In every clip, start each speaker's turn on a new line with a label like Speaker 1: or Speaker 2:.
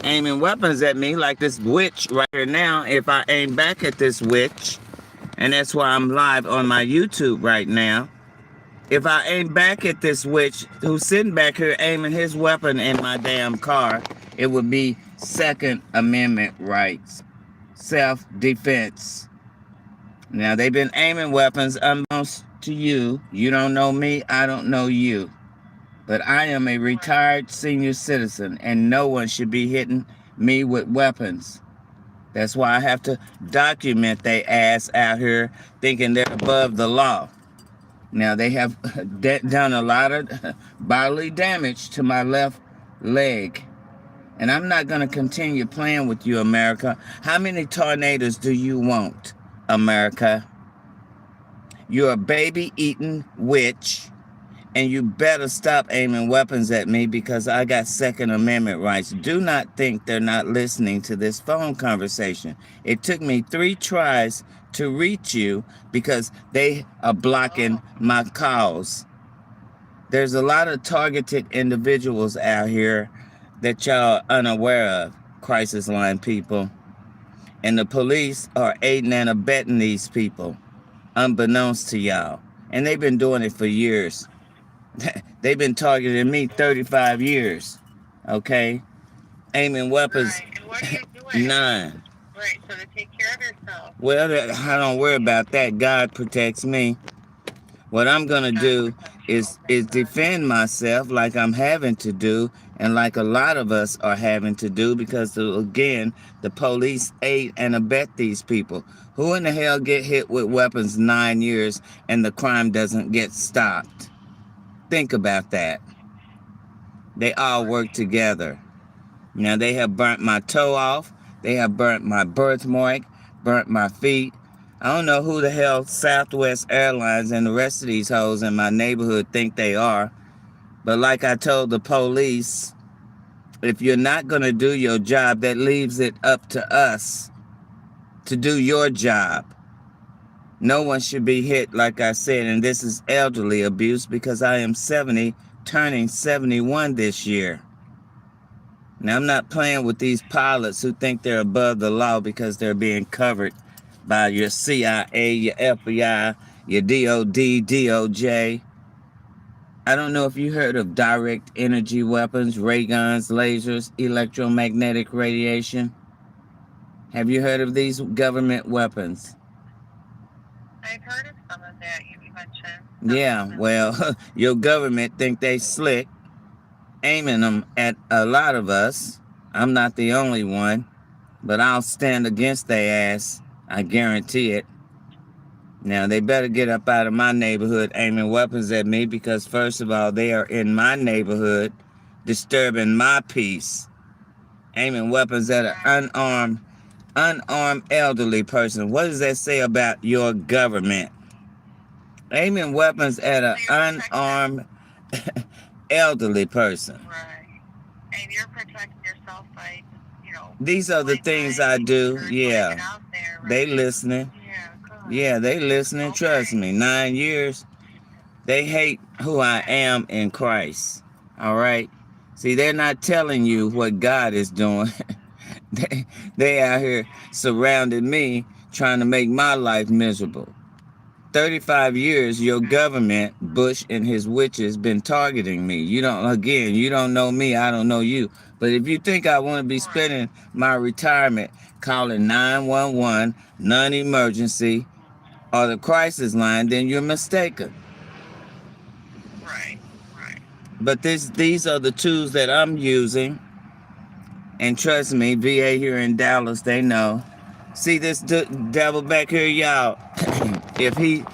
Speaker 1: aiming weapons at me like this witch right here now. If I aim back at this witch, and that's why I'm live on my YouTube right now. If I aim back at this witch who's sitting back here aiming his weapon in my damn car, it would be Second Amendment rights, self-defense. Now, they've been aiming weapons unbeknownst to you. You don't know me, I don't know you. But I am a retired senior citizen, and no one should be hitting me with weapons. That's why I have to document they ass out here thinking they're above the law. Now, they have done a lot of bodily damage to my left leg. And I'm not going to continue playing with you, America. How many tornadoes do you want, America? You're a baby-eating witch, and you better stop aiming weapons at me because I got Second Amendment rights. Do not think they're not listening to this phone conversation. It took me 3 tries to reach you because they are blocking my calls. There's a lot of targeted individuals out here that y'all are unaware of, crisis line people. And the police are aiding and abetting these people, unbeknownst to y'all. And they've been doing it for years. They've been targeting me 35 years, okay? Aiming weapons,
Speaker 2: right. And what are you doing?
Speaker 1: none.
Speaker 2: Right, so to take care of yourself.
Speaker 1: Well, I don't worry about that. God protects me. What I'm going to do is defend myself like I'm having to do and like a lot of us are having to do because, again, the police aid and abet these people. Who in the hell get hit with weapons 9 years and the crime doesn't get stopped? Think about that. They all work together. Now, they have burnt my toe off. They have burnt my birthmark, burnt my feet. I don't know who the hell Southwest Airlines and the rest of these hoes in my neighborhood think they are. But like I told the police, if you're not going to do your job, that leaves it up to us to do your job. No one should be hit, like I said, and this is elderly abuse because I am 70, turning 71 this year. Now, I'm not playing with these pilots who think they're above the law because they're being covered by your CIA, your FBI, your DOD, DOJ. I don't know if you heard of direct energy weapons, ray guns, lasers, electromagnetic radiation. Have you heard of these government weapons?
Speaker 2: I've heard of some of that you mentioned.
Speaker 1: Yeah, well, your government think they slick, aiming them at a lot of us. I'm not the only one, but I'll stand against their ass. I guarantee it. Now, they better get up out of my neighborhood aiming weapons at me because, first of all, they are in my neighborhood disturbing my peace. Aiming weapons at an unarmed elderly person. What does that say about your government? Aiming weapons at an unarmed elderly person.
Speaker 2: Right. And you're protecting yourself by,
Speaker 1: These are the things I do. Yeah.
Speaker 2: There, right?
Speaker 1: They listening. Yeah, they listening. Okay. Trust me. 9 years. They hate who I am in Christ. All right. See, they're not telling you what God is doing. they out here surrounding me, trying to make my life miserable. 35 years, your government, Bush and his witches, been targeting me. You don't know me, I don't know you. But if you think I want to be spending my retirement calling 911, non-emergency, or the crisis line, then you're mistaken.
Speaker 2: Right.
Speaker 1: But these are the tools that I'm using. And trust me, VA here in Dallas, they know. See this devil back here, y'all. If he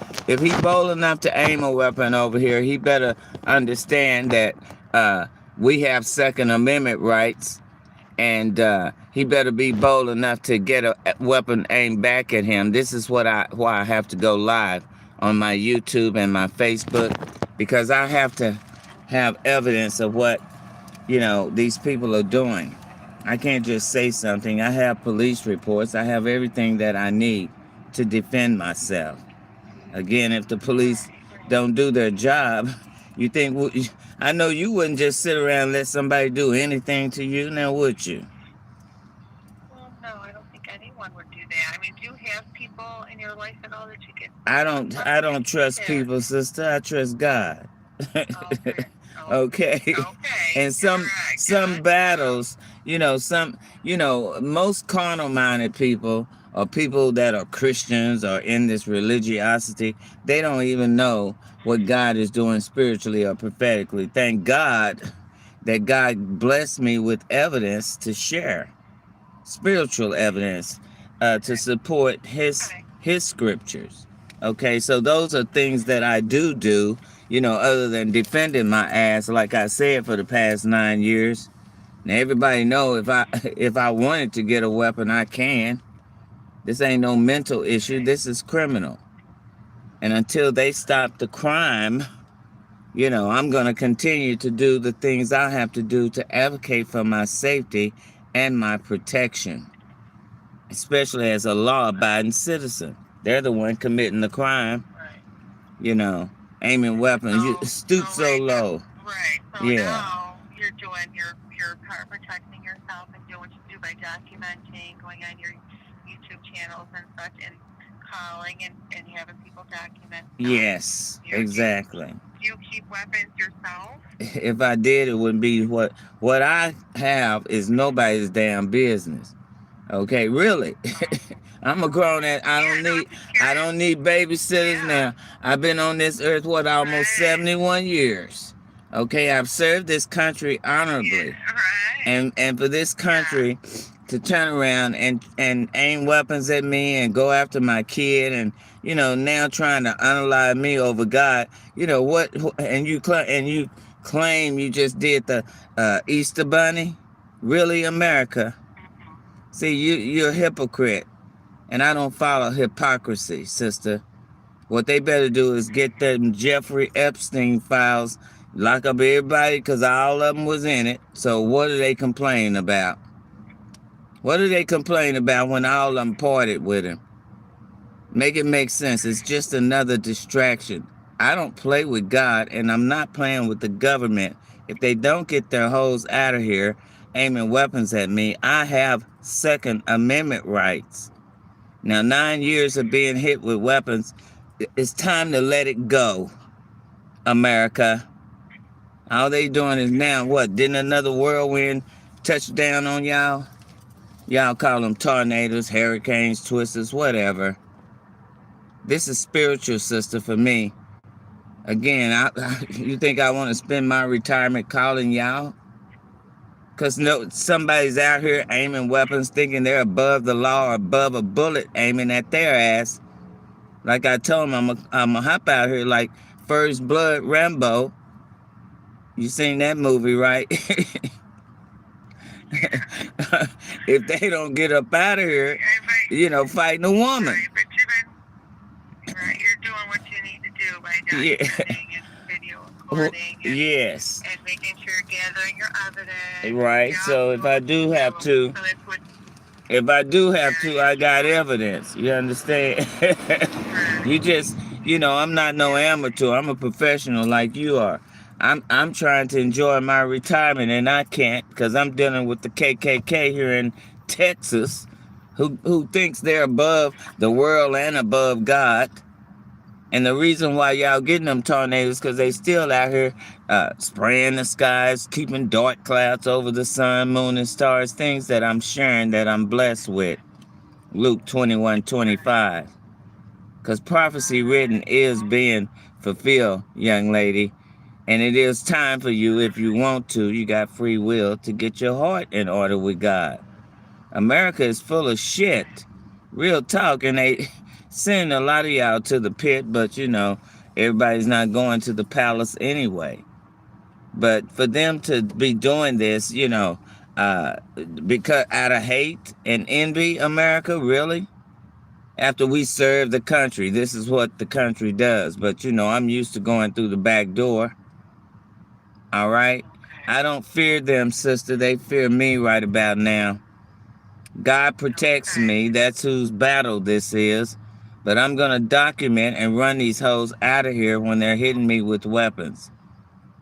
Speaker 1: bold enough to aim a weapon over here, he better understand that we have Second Amendment rights, and he better be bold enough to get a weapon aimed back at him. This is why I have to go live on my YouTube and my Facebook, because I have to have evidence of what these people are doing. I can't just say something. I have police reports. I have everything that I need to defend myself. Again, if the police don't do their job, I know you wouldn't just sit around and let somebody do anything to you, now would you?
Speaker 2: anyone would do that. I mean, do you have people in your life at all that you can?
Speaker 1: I don't trust people, sister. I trust God.
Speaker 2: Okay.
Speaker 1: Okay.
Speaker 2: Okay.
Speaker 1: And some
Speaker 2: Gotcha.
Speaker 1: battles, most carnal minded people or people that are Christians or in this religiosity, they don't even know what God is doing spiritually or prophetically. Thank God that God blessed me with evidence to share, spiritual evidence, to support his scriptures. Okay, so those are things that I do, other than defending my ass, like I said, for the past 9 years. Now everybody know if I wanted to get a weapon, I can. This ain't no mental issue. This is criminal. And until they stop the crime, I'm going to continue to do the things I have to do to advocate for my safety and my protection, especially as a law-abiding citizen. They're the one committing the crime, aiming weapons. You stoop so low.
Speaker 2: Right. So
Speaker 1: Yeah.
Speaker 2: now you're protecting yourself and doing what you do by documenting, going on your YouTube channels and such, and calling and having people document.
Speaker 1: Yes, exactly.
Speaker 2: Do you keep weapons yourself?
Speaker 1: If I did, it wouldn't be what I have is nobody's damn business. Okay, really. I'm a grown ass. I don't need babysitters now. I've been on this earth almost 71 years. Okay, I've served this country honorably. And for this country to turn around and aim weapons at me and go after my kid and now trying to unalive me over God, what, and you claim you just did the Easter Bunny? Really, America? See, you're a hypocrite, and I don't follow hypocrisy, sister. What they better do is get them Jeffrey Epstein files, lock up everybody, because all of them was in it. So what are they complaining about? What do they complain about when all of them parted with him? Make it make sense. It's just another distraction. I don't play with God, and I'm not playing with the government. If they don't get their hoes out of here aiming weapons at me, I have Second Amendment rights. Now, 9 years of being hit with weapons, it's time to let it go, America. All they doing is now, what, didn't another whirlwind touch down on y'all? Y'all call them tornadoes, hurricanes, twisters, whatever. This is spiritual, sister, for me. Again, you think I want to spend my retirement calling y'all? Because somebody's out here aiming weapons thinking they're above the law or above a bullet aiming at their ass. Like I told them, I'm a hop out here like First Blood Rambo. You seen that movie, right? If they don't get up out of here, fighting a woman.
Speaker 2: Right, you're doing what you need to do by documenting and video recording
Speaker 1: yes.
Speaker 2: And making sure you're gathering your evidence.
Speaker 1: Right, so if I do have to, I got evidence. You understand? You just, I'm not no amateur. I'm a professional like you are. I'm trying to enjoy my retirement, and I can't because I'm dealing with the KKK here in Texas, who thinks they're above the world and above God. And the reason why y'all getting them tornadoes because they still out here spraying the skies, keeping dark clouds over the sun, moon, and stars, things that I'm sharing that I'm blessed with. Luke 21:25. Because prophecy written is being fulfilled, young lady. And it is time for you, if you want to, you got free will, to get your heart in order with God. America is full of shit. Real talk, and they send a lot of y'all to the pit, but everybody's not going to the palace anyway. But for them to be doing this, because out of hate and envy, America, really? After we serve the country, this is what the country does. But I'm used to going through the back door. All right? I don't fear them, sister. They fear me right about now. God protects me. That's whose battle this is. But I'm going to document and run these hoes out of here when they're hitting me with weapons.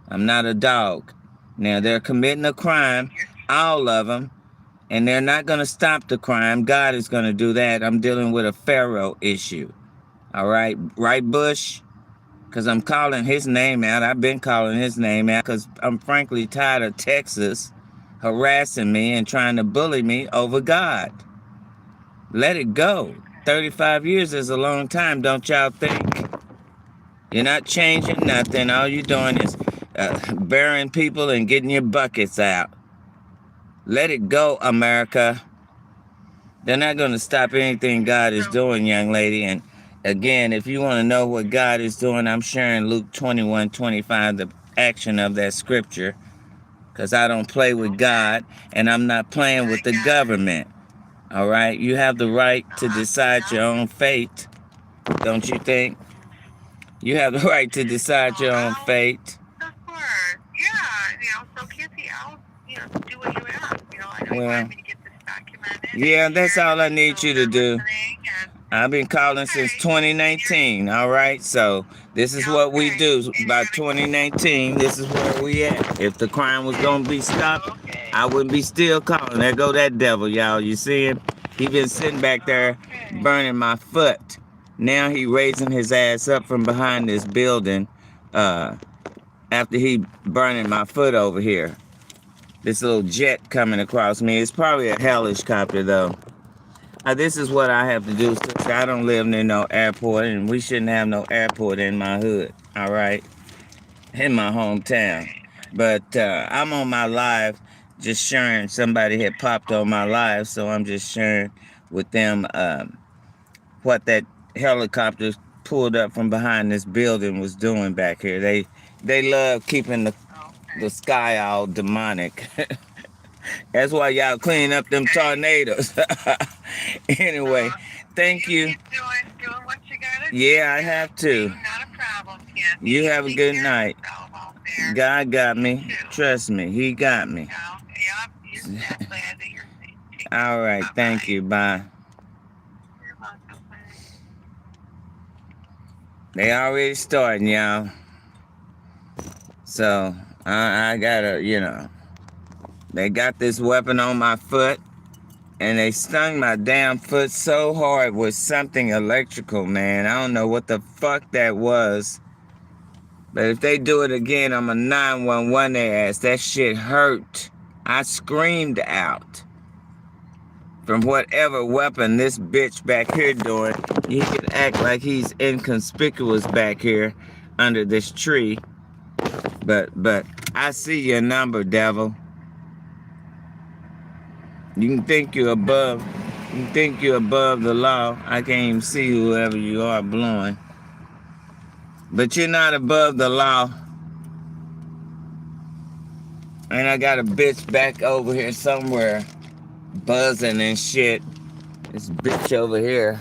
Speaker 1: I'm not a dog. Now, they're committing a crime, all of them. And they're not going to stop the crime. God is going to do that. I'm dealing with a Pharaoh issue. All right? Right, Bush? Because I'm calling his name out. I've been calling his name out because I'm frankly tired of Texas harassing me and trying to bully me over God. Let it go. 35 years is a long time, don't y'all think? You're not changing nothing. All you're doing is burying people and getting your buckets out. Let it go, America. They're not going to stop anything God is doing, young lady. And again, if you want to know what God is doing, I'm sharing Luke 21:25, the action of that scripture, because I don't play with God, and I'm not playing with the government. All right? You have the right to decide your own fate, don't you think? You have the right to decide your own fate.
Speaker 2: Of course. Yeah. So Kathy, I'll, do what you ask. I know you
Speaker 1: Well,
Speaker 2: wanted me to get this documented.
Speaker 1: yeah, that's all I need you to do.
Speaker 2: And
Speaker 1: I've been calling since 2019, all right? So this is what we do. By 2019, this is where we at. If the crime was going to be stopped, I wouldn't be still calling. There go that devil, y'all. You see him? He been sitting back there burning my foot. Now he raising his ass up from behind this building after he burning my foot over here. This little jet coming across me. It's probably a helicopter, though. This is what I have to do, since I don't live near no airport, and we shouldn't have no airport in my hood, all right? In my hometown. But I'm on my live just sharing. Somebody had popped on my live, so I'm just sharing with them what that helicopter pulled up from behind this building was doing back here. They love keeping the sky all demonic. That's why y'all clean up them tornadoes. Anyway, thank you.
Speaker 2: Keep doing what you gotta do.
Speaker 1: Yeah, I have to.
Speaker 2: Not a problem, Kathy.
Speaker 1: You have a good night. God got me.
Speaker 2: You too.
Speaker 1: Trust me, he got me.
Speaker 2: Yep, you're glad that you're safe.
Speaker 1: All right, thank you. Bye.
Speaker 2: You're welcome. Bye.
Speaker 1: They already starting, y'all. So I gotta, they got this weapon on my foot, and they stung my damn foot so hard with something electrical, man. I don't know what the fuck that was. But if they do it again, I'm a 911 their ass. That shit hurt. I screamed out. From whatever weapon this bitch back here doing, he can act like he's inconspicuous back here under this tree. But I see your number, devil. You can think you're above the law. I can't even see whoever you are blowing. But you're not above the law. And I got a bitch back over here somewhere buzzing and shit. This bitch over here.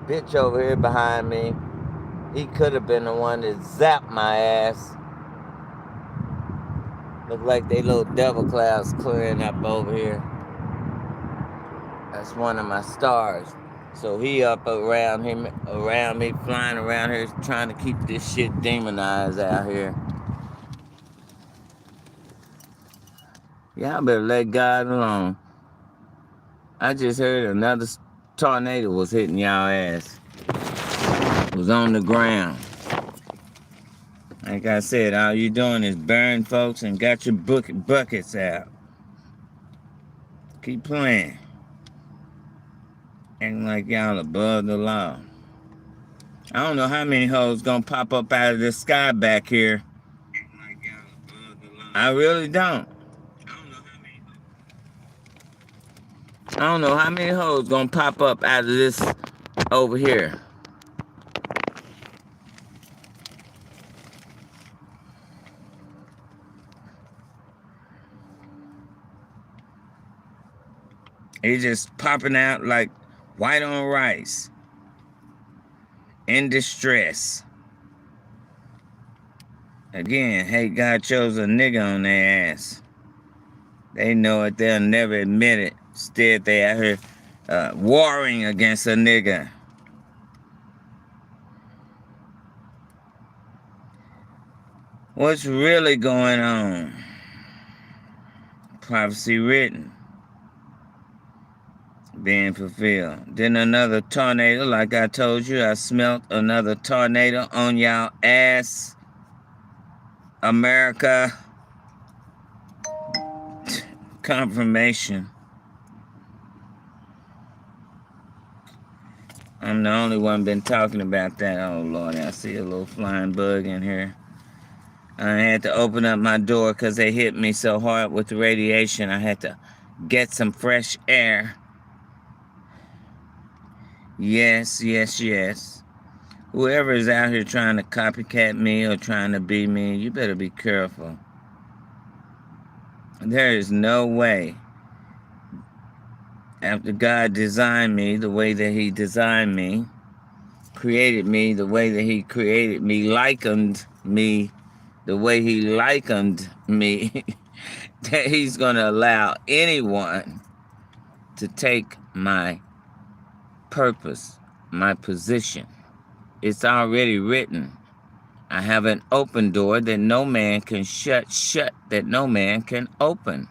Speaker 1: Bitch over here behind me. He could have been the one that zapped my ass. Look like they little devil clouds clearing up over here. That's one of my stars. So he up around me, flying around here, trying to keep this shit demonized out here. Y'all better let God alone. I just heard another tornado was hitting y'all ass. It was on the ground. Like I said, all you doing is burying folks and got your buckets out. Keep playing. Acting like y'all above the law. I don't know how many hoes gonna pop up out of the sky back here. I really don't. I don't know how many hoes gonna pop up out of this over here. It's just popping out like white on rice. In distress. Again, hey, God chose a nigga on their ass. They know it, they'll never admit it. Instead, they out here warring against a nigga. What's really going on? Prophecy written, being fulfilled. Then another tornado, like I told you, I smelt another tornado on y'all ass, America. Confirmation. I'm the only one been talking about that. Oh Lord, I see a little flying bug in here. I had to open up my door because they hit me so hard with the radiation. I had to get some fresh air. Yes, yes, yes. Whoever is out here trying to copycat me or trying to be me, you better be careful. There is no way, after God designed me the way that He designed me, created me the way that He created me, likened me the way He likened me, that He's going to allow anyone to take my purpose, my position. It's already written. I have an open door that no man can shut that no man can open.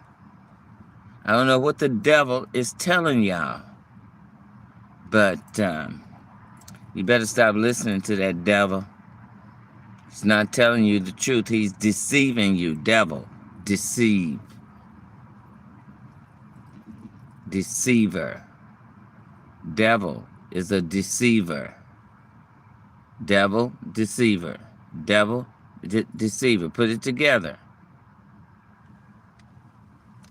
Speaker 1: I don't know what the devil is telling y'all, but you better stop listening to that devil. He's not telling you the truth. He's deceiving you, devil. Deceive. Deceiver. Devil is a deceiver. Devil, deceiver. Devil, deceiver. Put it together.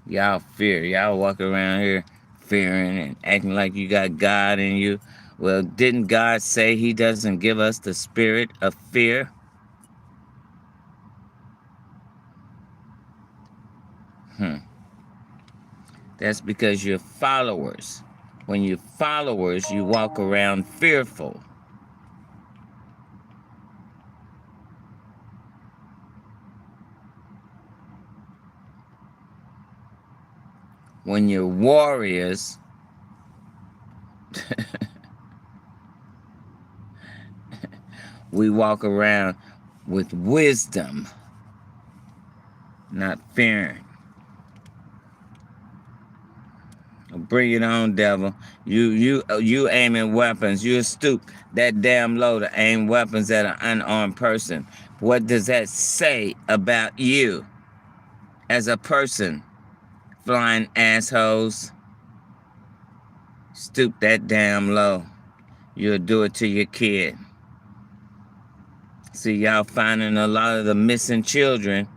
Speaker 1: Y'all fear. Y'all walk around here fearing and acting like you got God in you. Well, didn't God say He doesn't give us the spirit of fear? That's because you're followers. When you're followers, you walk around fearful. When you're warriors, we walk around with wisdom, not fearing. Bring it on, devil. You aiming weapons. You stoop that damn low to aim weapons at an unarmed person. What does that say about you as a person? Flying assholes. Stoop that damn low. You'll do it to your kid. See, y'all finding a lot of the missing children.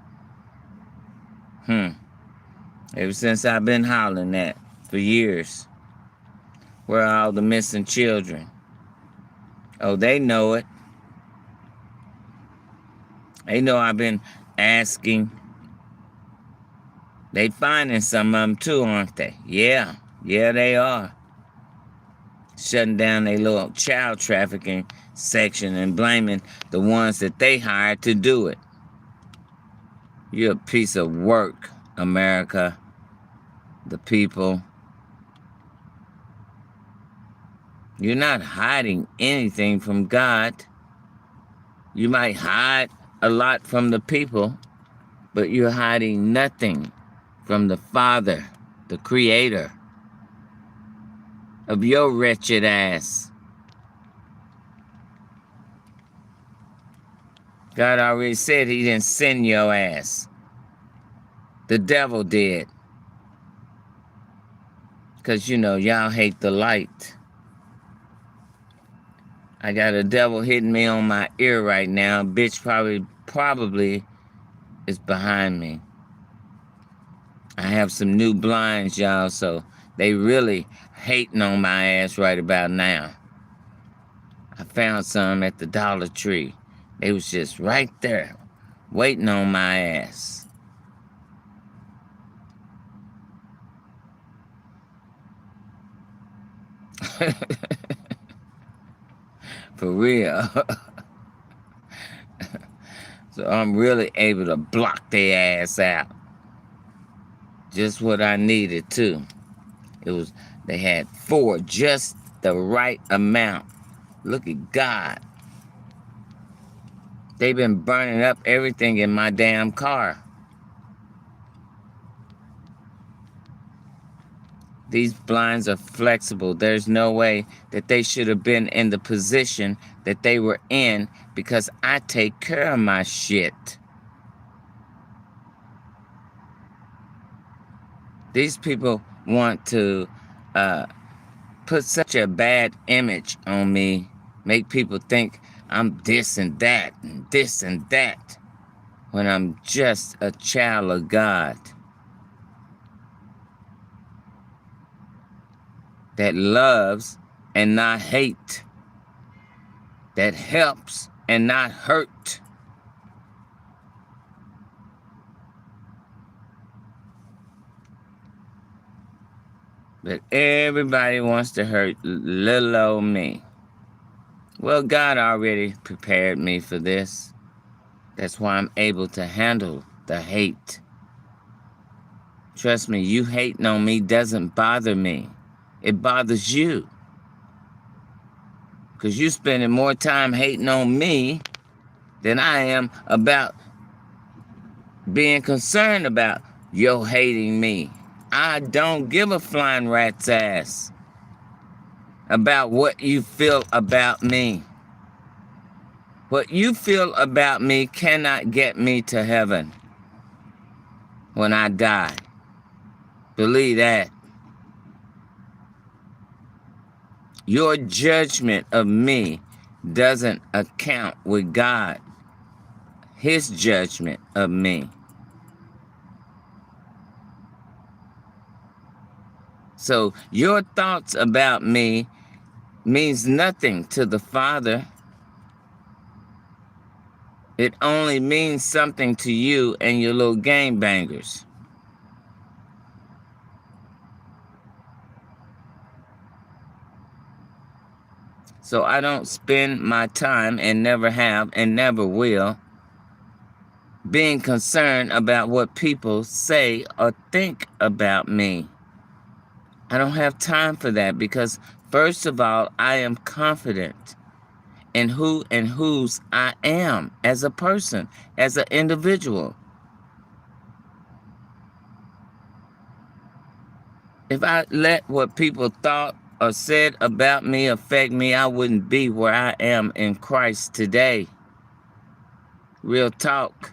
Speaker 1: Ever since I've been hollering that for years. Where are all the missing children? Oh, they know it. They know I've been asking. They finding some of them too, aren't they? Yeah, they are. Shutting down their little child trafficking section and blaming the ones that they hired to do it. You're a piece of work, America. The people. You're not hiding anything from God. You might hide a lot from the people, but you're hiding nothing from the Father, the Creator of your wretched ass. God already said He didn't send your ass. The devil did. Because, y'all hate the light. I got a devil hitting me on my ear right now. Bitch probably is behind me. I have some new blinds, y'all, so they really hating on my ass right about now. I found some at the Dollar Tree. They was just right there, waiting on my ass. For real. So I'm really able to block their ass out. Just what I needed too. They had 4, just the right amount. Look at God. They've been burning up everything in my damn car. These blinds are flexible. There's no way that they should have been in the position that they were in because I take care of my shit. These people want to put such a bad image on me, make people think I'm this and that and this and that, when I'm just a child of God that loves and not hate, that helps and not hurt. But everybody wants to hurt little old me. Well, God already prepared me for this. That's why I'm able to handle the hate. Trust me, you hating on me doesn't bother me. It bothers you. Because you're spending more time hating on me than I am about being concerned about your hating me. I don't give a flying rat's ass about what you feel about me. What you feel about me cannot get me to heaven when I die. Believe that. Your judgment of me doesn't account with God, His judgment of me. So your thoughts about me means nothing to the Father. It only means something to you and your little gangbangers. So I don't spend my time, and never have and never will, being concerned about what people say or think about me. I don't have time for that because, first of all, I am confident in who and whose I am as a person, as an individual. If I let what people thought or said about me affect me, I wouldn't be where I am in Christ today. Real talk.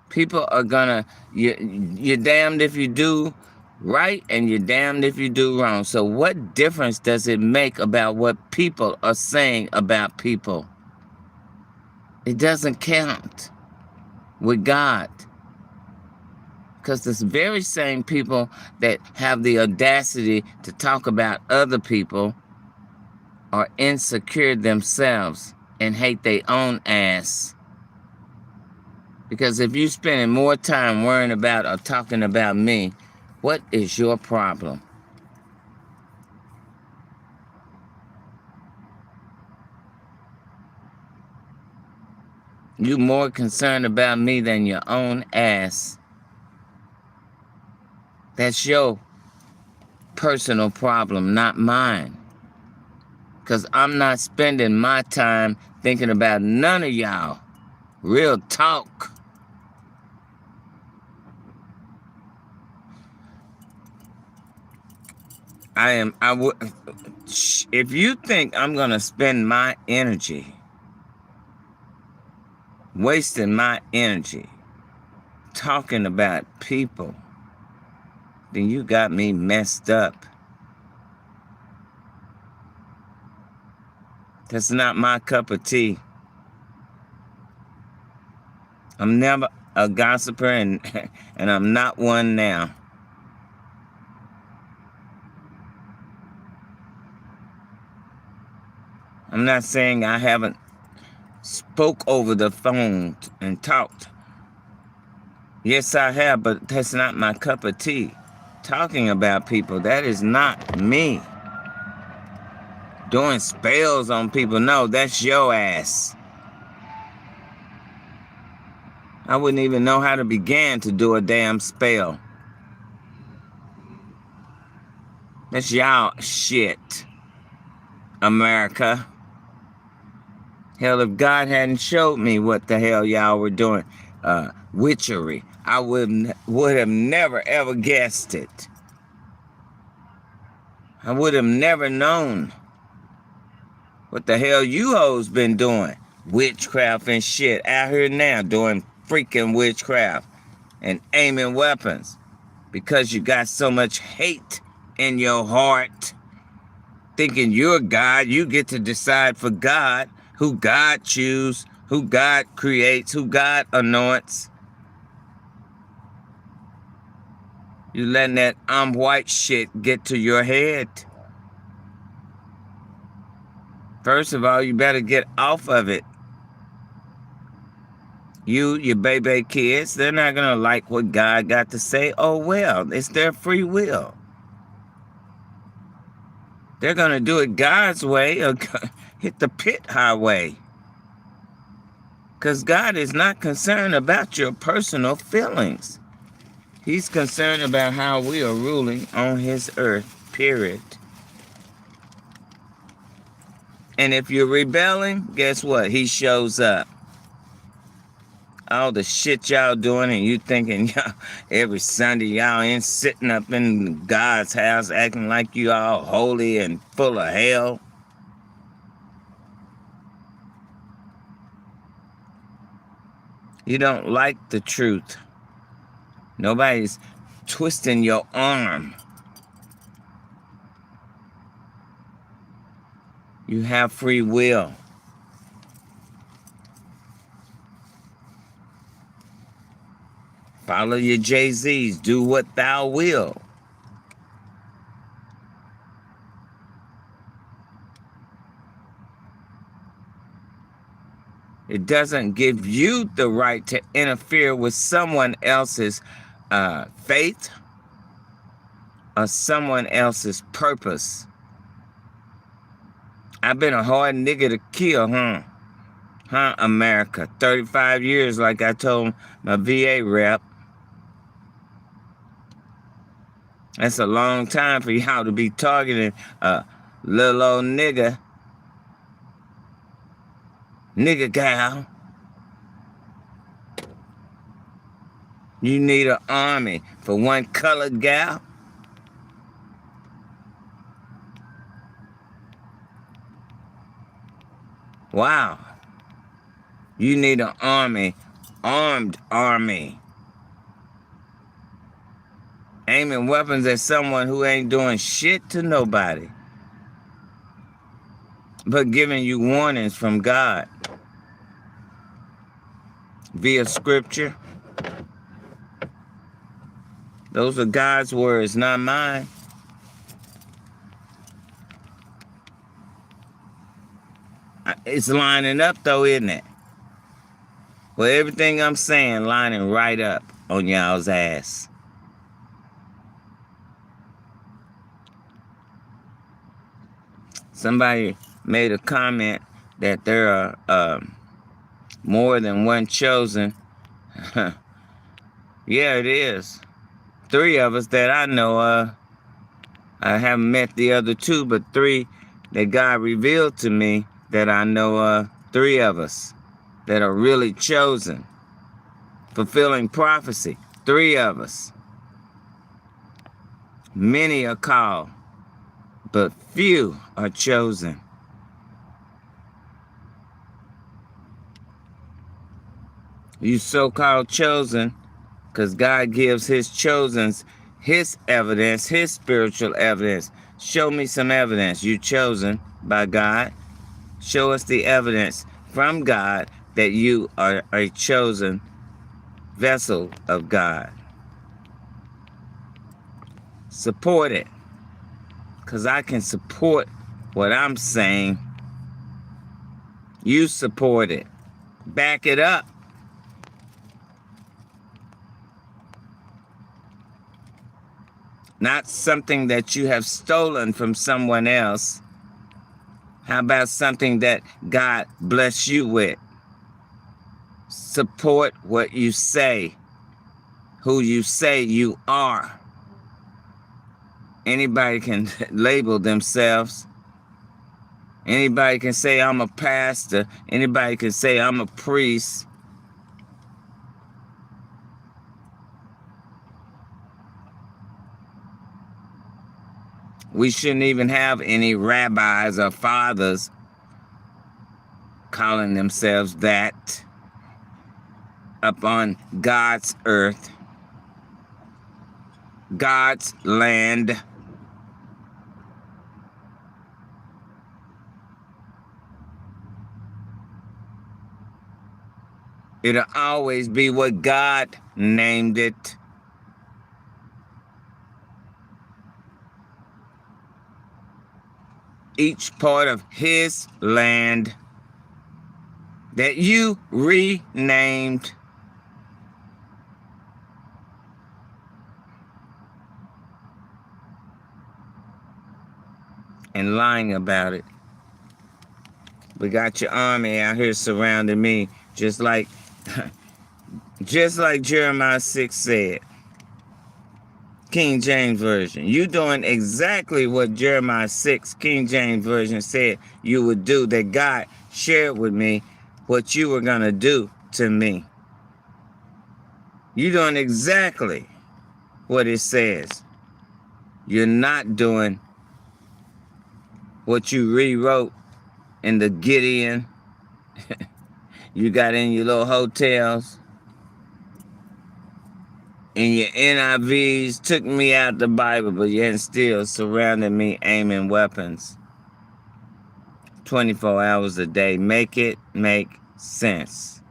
Speaker 1: People are gonna, you're damned if you do right and you're damned if you do wrong. So what difference does it make about what people are saying about people? It doesn't count with God. Because this very same people that have the audacity to talk about other people are insecure themselves and hate their own ass. Because if you're spending more time worrying about or talking about me, what is your problem? You more concerned about me than your own ass. That's your personal problem, not mine. Because I'm not spending my time thinking about none of y'all. Real talk. If you think I'm going to spend my energy, wasting my energy, talking about people, then you got me messed up. That's not my cup of tea. I'm never a gossiper, and I'm not one now. I'm not saying I haven't spoke over the phone and talked. Yes, I have, but that's not my cup of tea. Talking about people, that is not me. Doing spells on people, no, that's your ass. I wouldn't even know how to begin to do a damn spell. That's y'all shit, America. Hell, if God hadn't showed me what the hell y'all were doing, witchery. I would have never ever guessed it. I would have never known what the hell you hoes been doing. Witchcraft and shit out here now doing freaking witchcraft and aiming weapons because you got so much hate in your heart. Thinking you're God, you get to decide for God who God chooses, who God creates, who God anoints. You letting that I'm white shit get to your head. First of all, you better get off of it. Your baby kids, they're not going to like what God got to say. Oh, well, it's their free will. They're going to do it God's way or hit the pit highway. Because God is not concerned about your personal feelings. He's concerned about how we are ruling on his earth, period. And if you're rebelling, guess what? He shows up. All the shit y'all doing and you thinking y'all every Sunday y'all in sitting up in God's house acting like you all holy and full of hell. You don't like the truth. Nobody's twisting your arm. You have free will. Follow your Jay-Z's. Do what thou will. It doesn't give you the right to interfere with someone else's faith or someone else's purpose. I've been a hard nigga to kill, huh, America? 35 years, like I told my VA rep. That's a long time for y'all to be targeting a little old nigga. Nigga gal. You need an army for one colored gal? Wow. You need an army, armed army. Aiming weapons at someone who ain't doing shit to nobody, but giving you warnings from God via scripture. Those are God's words, not mine. It's lining up though, isn't it? Well, everything I'm saying lining right up on y'all's ass. Somebody made a comment that there are more than one chosen. Yeah, it is. 3 of us that I know of. I haven't met the other 2, but 3 that God revealed to me that I know of. 3 of us that are really chosen. Fulfilling prophecy. 3 of us. Many are called, but few are chosen. You so-called chosen, because God gives his chosens his evidence, his spiritual evidence. Show me some evidence. You chosen by God. Show us the evidence from God that you are a chosen vessel of God. Support it. Because I can support what I'm saying. You support it. Back it up. Not something that you have stolen from someone else. How about something that God bless you with? Support what you say, who you say you are. Anybody can label themselves. Anybody can say I'm a pastor. Anybody can say I'm a priest. We shouldn't even have any rabbis or fathers calling themselves that upon God's earth, God's land. It'll always be what God named it. Each part of his land that you renamed. And lying about it. We got your army out here surrounding me, just like Jeremiah 6 said. King James Version. You doing exactly what Jeremiah 6 King James Version said you would do, that God shared with me what you were going to do to me. You doing exactly what it says. You're not doing what you rewrote in the Gideon. You got in your little hotels. And your NIVs took me out the Bible, but yet still surrounded me aiming weapons 24 hours a day. Make it make sense,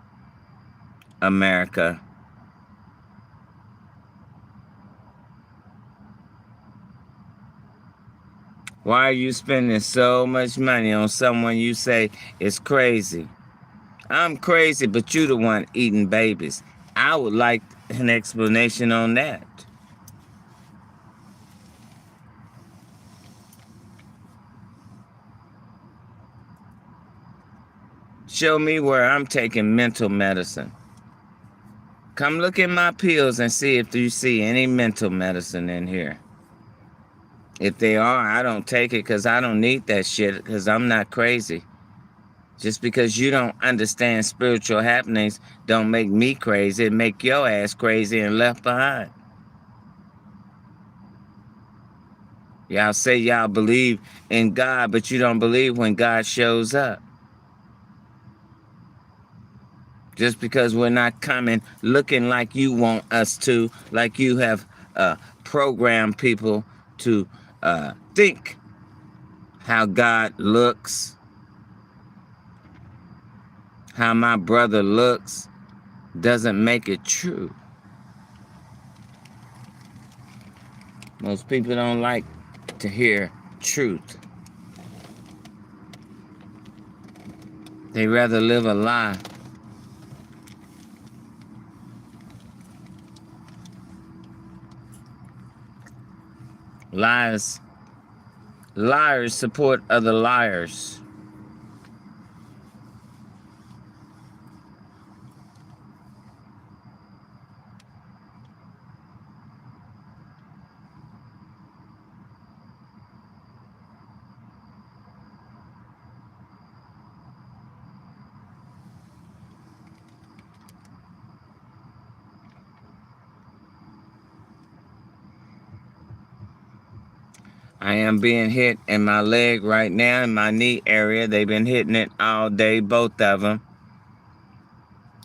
Speaker 1: America. Why are you spending so much money on someone you say is crazy? I'm crazy, but you the one eating babies. I would like an explanation on that. Show me where I'm taking mental medicine. Come look at my pills and see if you see any mental medicine in here. If they are, I don't take it because I don't need that shit because I'm not crazy. Just because you don't understand spiritual happenings don't make me crazy. It make your ass crazy and left behind. Y'all say y'all believe in God, but you don't believe when God shows up. Just because we're not coming looking like you want us to, like you have programmed people to think how God looks, how my brother looks, doesn't make it true. Most people don't like to hear truth. They rather live a lie. Liars support other liars. I am being hit in my leg right now, in my knee area. They've been hitting it all day, both of them.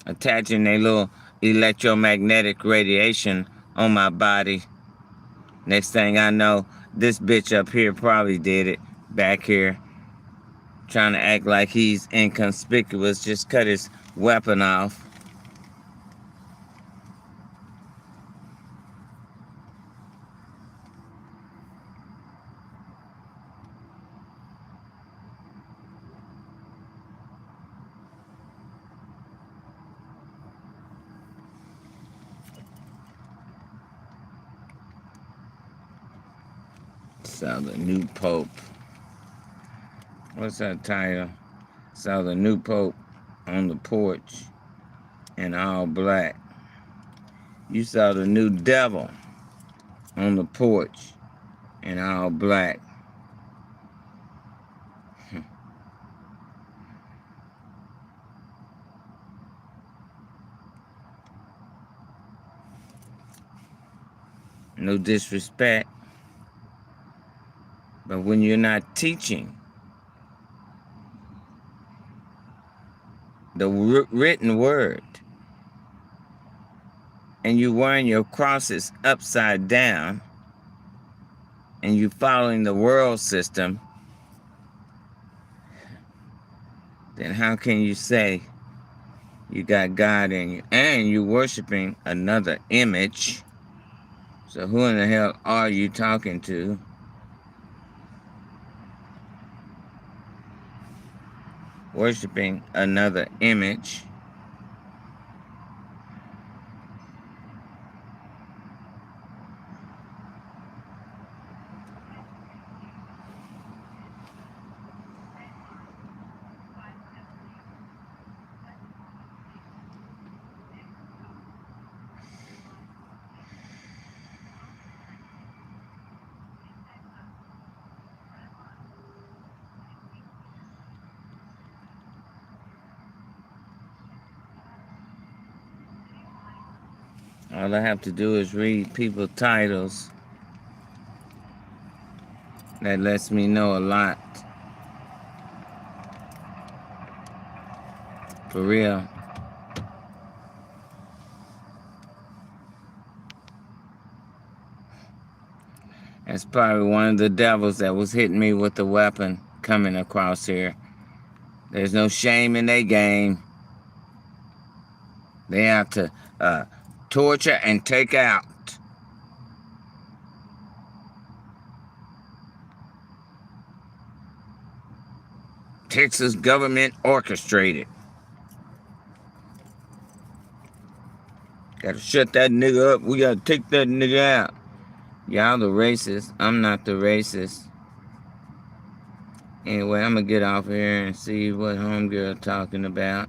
Speaker 1: Attaching a little electromagnetic radiation on my body. Next thing I know, this bitch up here probably did it. Back here. Trying to act like he's inconspicuous. Just cut his weapon off. Saw the new Pope. What's that title? Saw the new Pope on the porch in all black. You saw the new devil on the porch in all black. No disrespect. But when you're not teaching the written word, and you wearing your crosses upside down, and you following the world system, then how can you say you got God in you? And you worshiping another image. So who in the hell are you talking to? Worshiping another image. All I have to do is read people's titles. That lets me know a lot. For real. That's probably one of the devils that was hitting me with the weapon coming across here. There's no shame in their game. They have to torture and take out. Texas government orchestrated. Gotta shut that nigga up. We gotta take that nigga out. Y'all the racist. I'm not the racist. Anyway, I'm gonna get off here and see what homegirl talking about.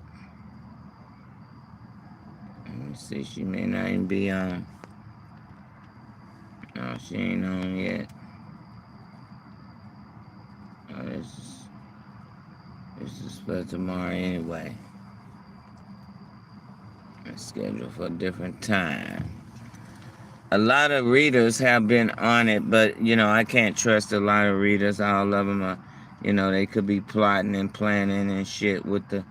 Speaker 1: Let me see, she may not even be on. No, she ain't on yet. Oh, this is for tomorrow anyway. It's scheduled for a different time. A lot of readers have been on it, but, you know, I can't trust a lot of readers. All of them are, you know, they could be plotting and planning and shit with the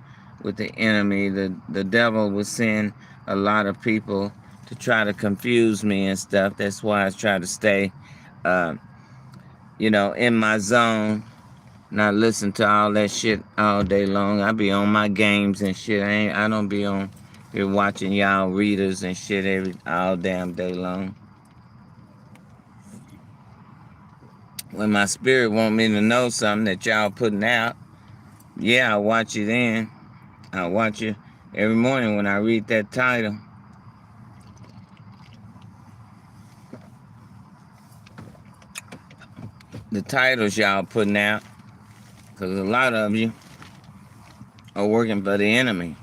Speaker 1: enemy. The devil will send a lot of people to try to confuse me and stuff. That's why I try to stay, you know, in my zone, not listen to all that shit all day long. I be on my games and shit. I don't be on here watching y'all readers and shit all damn day long. When my spirit want me to know something that y'all putting out, yeah, I'll watch you then. I'll watch you every morning when I read that title. The titles y'all putting out, because a lot of you are working for the enemy.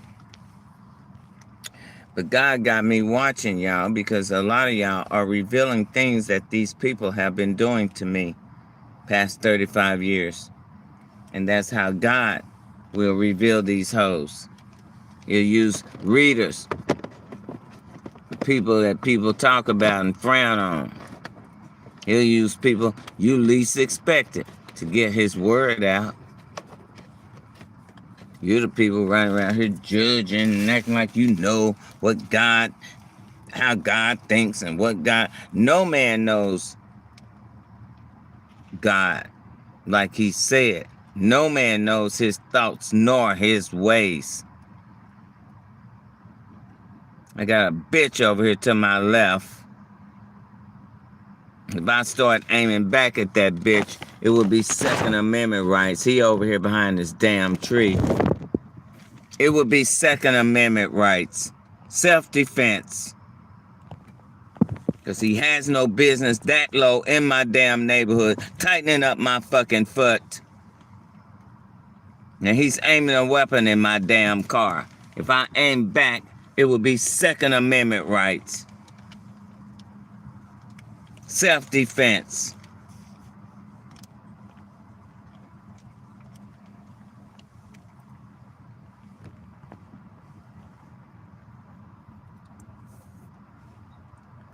Speaker 1: But God got me watching y'all because a lot of y'all are revealing things that these people have been doing to me past 35 years. And that's how God will reveal these hoes. He'll use readers, people that people talk about and frown on. He'll use people you least expect it to get his word out. You're the people running around here judging and acting like you know what God, how God thinks and what God. No man knows God like he said. No man knows his thoughts nor his ways. I got a bitch over here to my left. If I start aiming back at that bitch, it would be Second Amendment rights. He over here behind this damn tree. It would be Second Amendment rights. Self-defense. Because he has no business that low in my damn neighborhood, tightening up my fucking foot. And he's aiming a weapon in my damn car. If I aim back, it would be Second Amendment rights. Self-defense.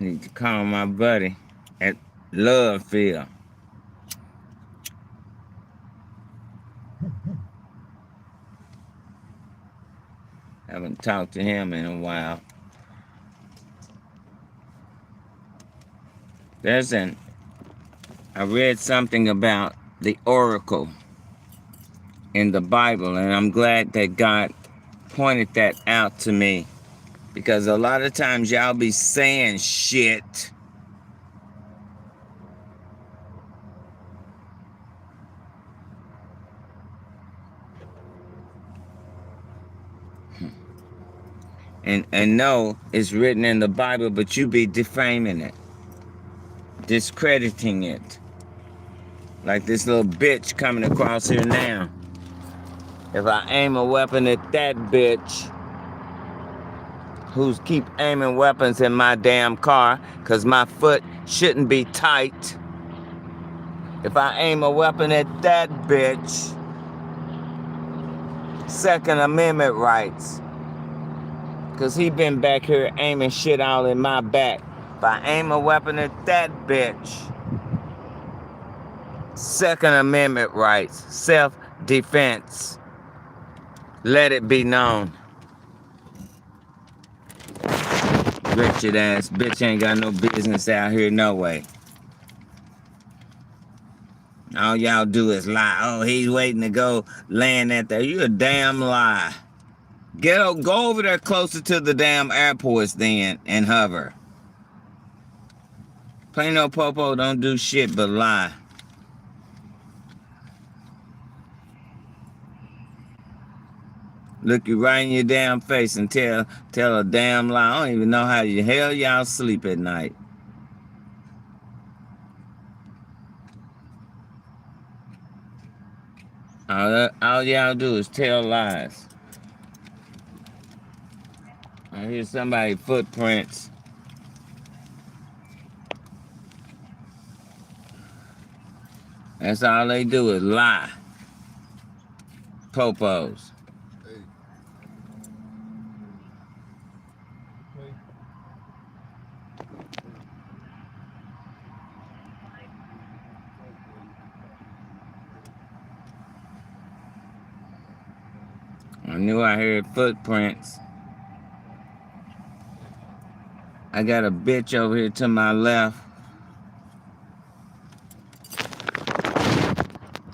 Speaker 1: Need to call my buddy at Lovefield. haven't talked to him in a while. I read something about the oracle in the Bible, and I'm glad that God pointed that out to me, because a lot of times y'all be saying shit and know it's written in the Bible, but you be defaming it, discrediting it. Like this little bitch coming across here now. If I aim a weapon at that bitch who's keep aiming weapons in my damn car, because my foot shouldn't be tight. If I aim a weapon at that bitch, Second Amendment rights. Because he been back here aiming shit all in my back. If I aim a weapon at that bitch, Second Amendment rights. Self-defense. Let it be known. Wretched ass bitch ain't got no business out here no way. All y'all do is lie. Oh, he's waiting to go land at there. You a damn lie. Go over there closer to the damn airports then and hover. Plain old popo don't do shit but lie. Look you right in your damn face and tell a damn lie. I don't even know how the hell y'all sleep at night. All y'all do is tell lies. I hear somebody's footprints. That's all they do is lie. Popos. I knew I heard footprints. I got a bitch over here to my left.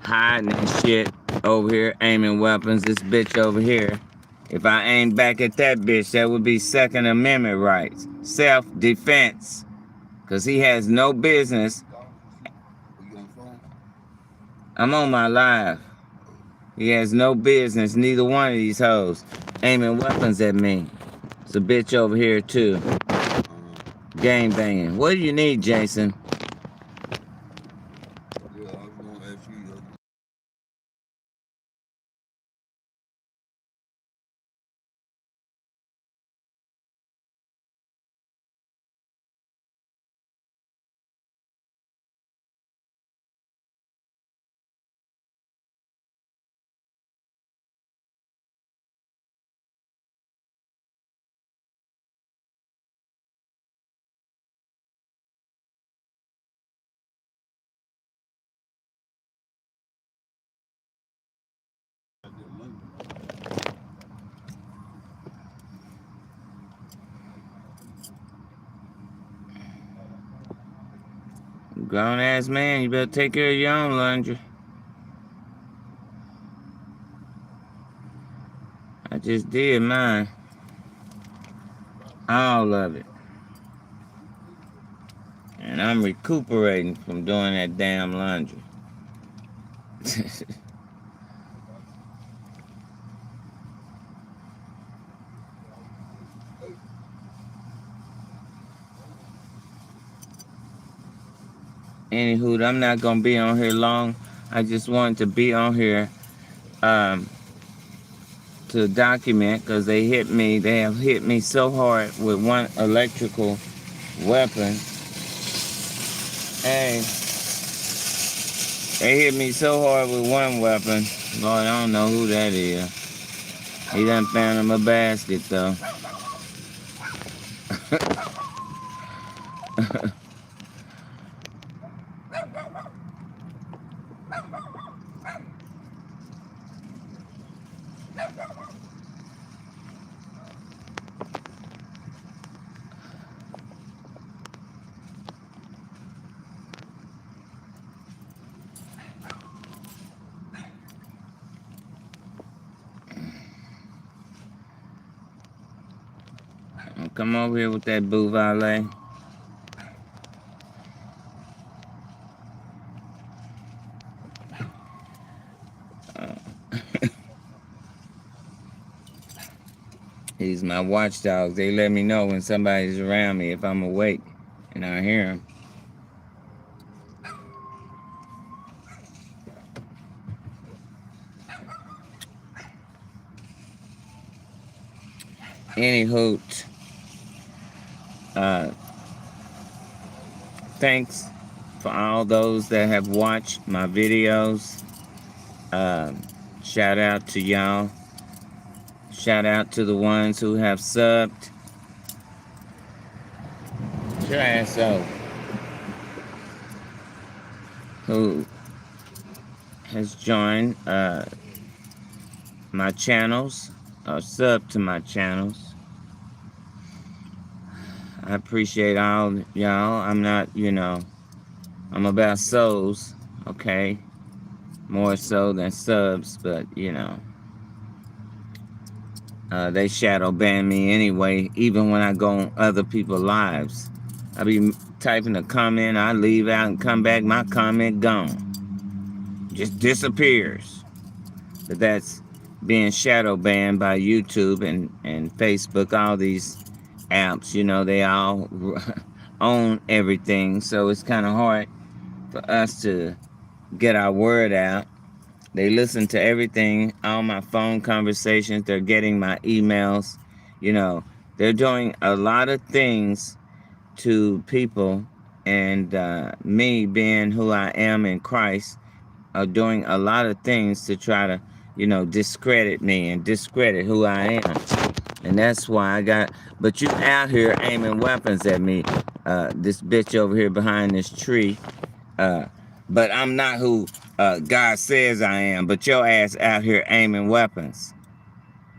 Speaker 1: Hiding and shit over here, aiming weapons. This bitch over here. If I aim back at that bitch, that would be Second Amendment rights. Self-defense. Because he has no business. I'm on my live. He has no business, neither one of these hoes, aiming weapons at me. It's a bitch over here too. Game banging. What do you need, Jason? Grown ass man, you better take care of your own laundry. I just did mine. All of it. And I'm recuperating from doing that damn laundry. Anywho, I'm not gonna be on here long. I just wanted to be on here to document, because they have hit me so hard with one electrical weapon. Hey, they hit me so hard with one weapon. Lord, I don't know who that is. He done found him a basket though. come over here with that boo valet. He's my watchdogs. They let me know when somebody's around me if I'm awake and I hear them. Anywho, thanks for all those that have watched my videos. Shout out to y'all. Shout out to the ones who have subbed. Your ass out. Who has joined my channels or sub to my channels. I appreciate all y'all. I'm not, I'm about souls, okay? More so than subs, but, they shadow ban me anyway, even when I go on other people's lives. I be typing a comment, I leave out and come back, my comment gone. Just disappears. But that's being shadow banned by YouTube and Facebook, all these apps, they all own everything. So it's kind of hard for us to get our word out. They listen to everything, all my phone conversations. They're getting my emails. They're doing a lot of things to people. And me being who I am in Christ are doing a lot of things to try to, discredit me and discredit who I am. And that's why I got... But you out here aiming weapons at me. This bitch over here behind this tree. But I'm not who God says I am. But your ass out here aiming weapons.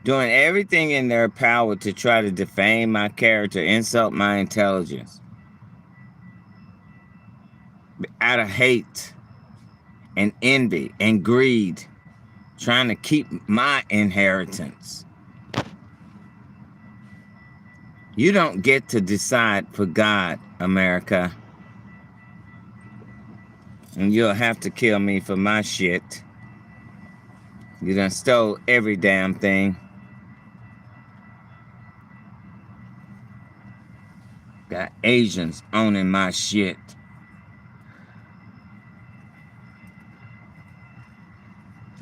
Speaker 1: Doing everything in their power to try to defame my character, insult my intelligence. Out of hate and envy and greed. Trying to keep my inheritance. You don't get to decide for God, America. And you'll have to kill me for my shit. You done stole every damn thing. Got Asians owning my shit.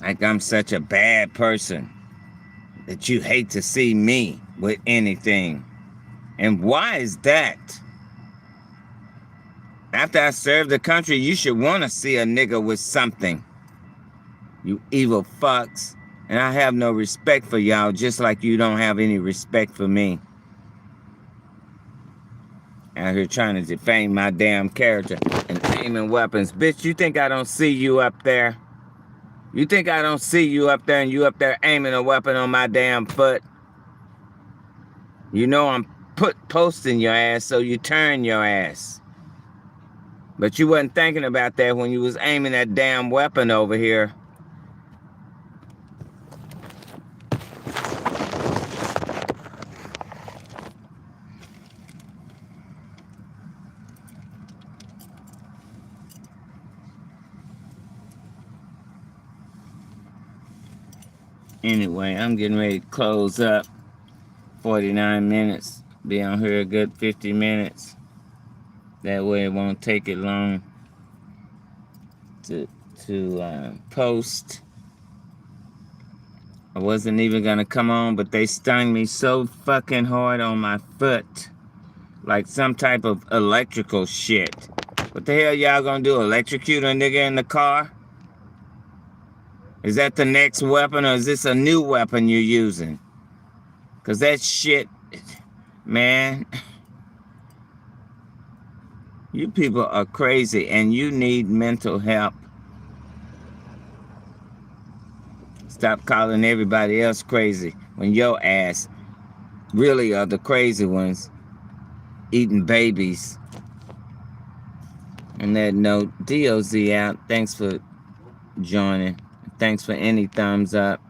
Speaker 1: Like I'm such a bad person that you hate to see me with anything. And why is that? After I served the country, you should want to see a nigga with something. You evil fucks. And I have no respect for y'all, just like you don't have any respect for me. Out here trying to defame my damn character and aiming weapons. Bitch, you think I don't see you up there? You think I don't see you up there and you up there aiming a weapon on my damn foot? You know I'm posting your ass, so you turn your ass. But you wasn't thinking about that when you was aiming that damn weapon over here. Anyway, I'm getting ready to close up. 49 minutes. Be on here a good 50 minutes. That way it won't take it long to post. I wasn't even gonna come on, but they stung me so fucking hard on my foot. Like some type of electrical shit. What the hell y'all gonna do? Electrocute a nigga in the car? Is that the next weapon, or is this a new weapon you're using? Because that shit, man, you people are crazy and you need mental help. Stop calling everybody else crazy when your ass really are the crazy ones eating babies. On that note, DOZ out. Thanks for joining. Thanks for any thumbs up.